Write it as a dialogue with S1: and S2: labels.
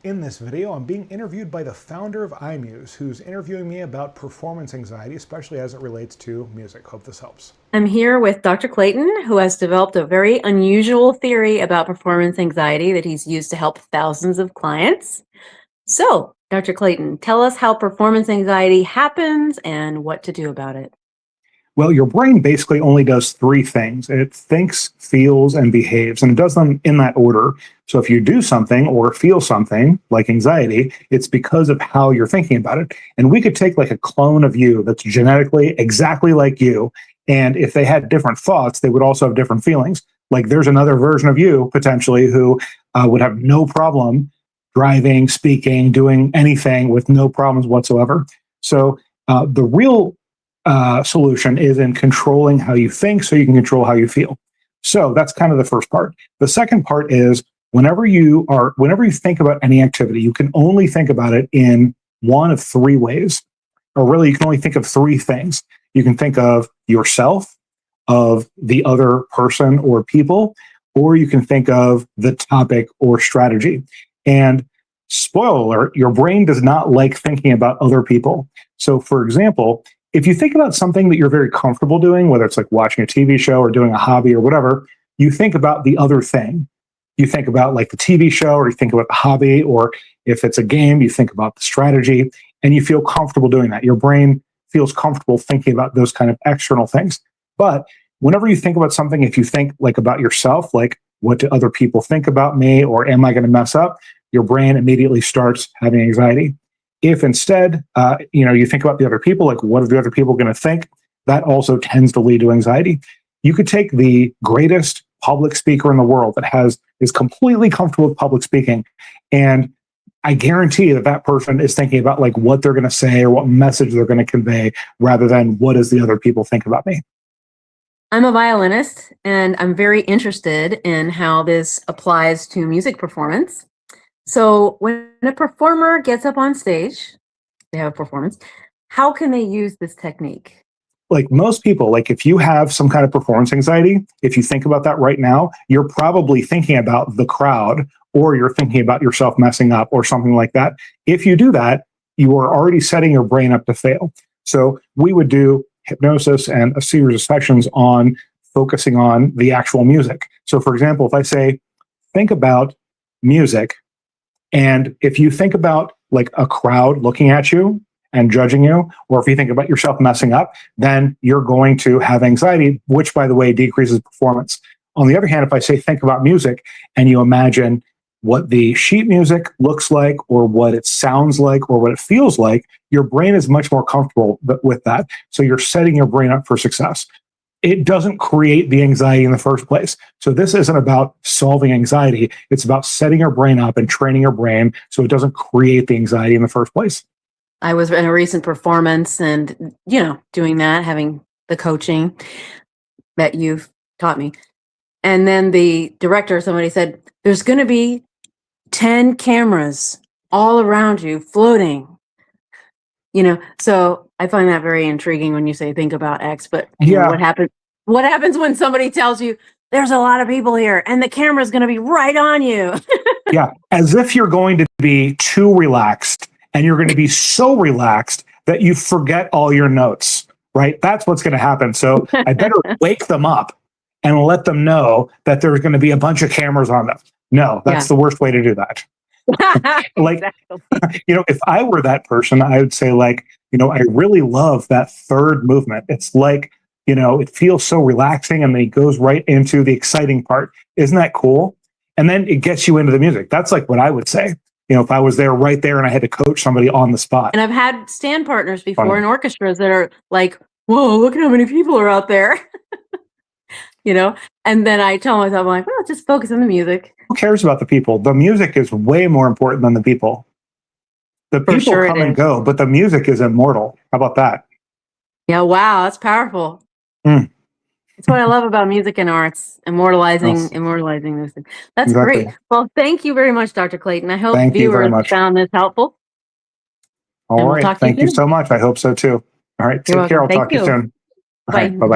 S1: In this video, I'm being interviewed by the founder of iMuse, who's interviewing me about performance anxiety, especially as it relates to music. Hope this helps.
S2: I'm here with Dr. Clayton, who has developed a very unusual theory about performance anxiety that he's used to help thousands of clients. So, Dr. Clayton, tell us how performance anxiety happens and what to do about it.
S3: Well, your brain basically only does three things. It thinks, feels, and behaves, and it does them in that order. So if you do something or feel something like anxiety, it's because of how you're thinking about it. And we could take like a clone of you that's genetically exactly like you. And if they had different thoughts, they would also have different feelings. Like there's another version of you potentially who would have no problem driving, speaking, doing anything with no problems whatsoever. So the real solution is in controlling how you think so you can control how you feel. So that's kind of the first part. The second part is whenever you think about any activity, you can only think about it in one of three ways. Or really, you can only think of three things. You can think of yourself, of the other person or people, or you can think of the topic or strategy. And spoiler alert, your brain does not like thinking about other people. So for example, if you think about something that you're very comfortable doing, whether it's like watching a TV show or doing a hobby or whatever, you think about the other thing. You think about like the TV show, or you think about the hobby, or if it's a game, you think about the strategy, and you feel comfortable doing that. Your brain feels comfortable thinking about those kind of external things. But whenever you think about something, if you think like about yourself, like what do other people think about me, or am I going to mess up? Your brain immediately starts having anxiety. If instead, you think about the other people, like what are the other people going to think? That also tends to lead to anxiety. You could take the greatest public speaker in the world that is completely comfortable with public speaking, and I guarantee that that person is thinking about like what they're going to say or what message they're going to convey, rather than what does the other people think about me.
S2: I'm a violinist, and I'm very interested in how this applies to music performance. So when a performer gets up on stage, they have a performance, how can they use this technique?
S3: Like most people, like if you have some kind of performance anxiety, if you think about that right now, you're probably thinking about the crowd, or you're thinking about yourself messing up or something like that. If you do that, you are already setting your brain up to fail. So we would do hypnosis and a series of sessions on focusing on the actual music. So for example, if I say, think about music, and if you think about like a crowd looking at you and judging you, or if you think about yourself messing up, then you're going to have anxiety, which by the way, decreases performance. On the other hand, if I say, think about music, and you imagine what the sheet music looks like, or what it sounds like, or what it feels like, your brain is much more comfortable with that. So you're setting your brain up for success. It doesn't create the anxiety in the first place. So this isn't about solving anxiety. It's about setting your brain up and training your brain so it doesn't create the anxiety in the first place.
S2: I was in a recent performance and, doing that, having the coaching that you've taught me. And then the director, somebody said, there's going to be 10 cameras all around you floating. So I find that very intriguing when you say think about X, but
S3: Yeah.
S2: what happens when somebody tells you there's a lot of people here and the camera's going to be right on you?
S3: Yeah, as if you're going to be too relaxed, and you're going to be so relaxed that you forget all your notes, right? That's what's going to happen. So I better wake them up and let them know that there's going to be a bunch of cameras on them. No, that's the worst way to do that. Like, if I were that person, I would say like, I really love that third movement. It's like, it feels so relaxing, and then it goes right into the exciting part. Isn't that cool? And then it gets you into the music. That's like what I would say. If I was there right there and I had to coach somebody on the spot.
S2: And I've had stand partners before in orchestras that are like, whoa, look at how many people are out there. And then I tell myself, I'm like, well, just focus on the music.
S3: Who cares about the people? The music is way more important than the people. The people come and go, but the music is immortal. How about that?
S2: Yeah, wow, that's powerful.
S3: Mm.
S2: That's what I love about music and arts, immortalizing those things. That's
S3: Exactly.
S2: great. Well, thank you very much, Dr. Clayton. I hope
S3: Thank you very
S2: viewers
S3: much.
S2: found this helpful.
S3: All
S2: And we'll
S3: right.
S2: talk to you
S3: Thank you
S2: soon.
S3: so much. I hope so too. All right.
S2: You're
S3: Take care. I'll
S2: welcome.
S3: talk to you
S2: Thank you.
S3: soon. All
S2: Bye.
S3: right. Bye-bye.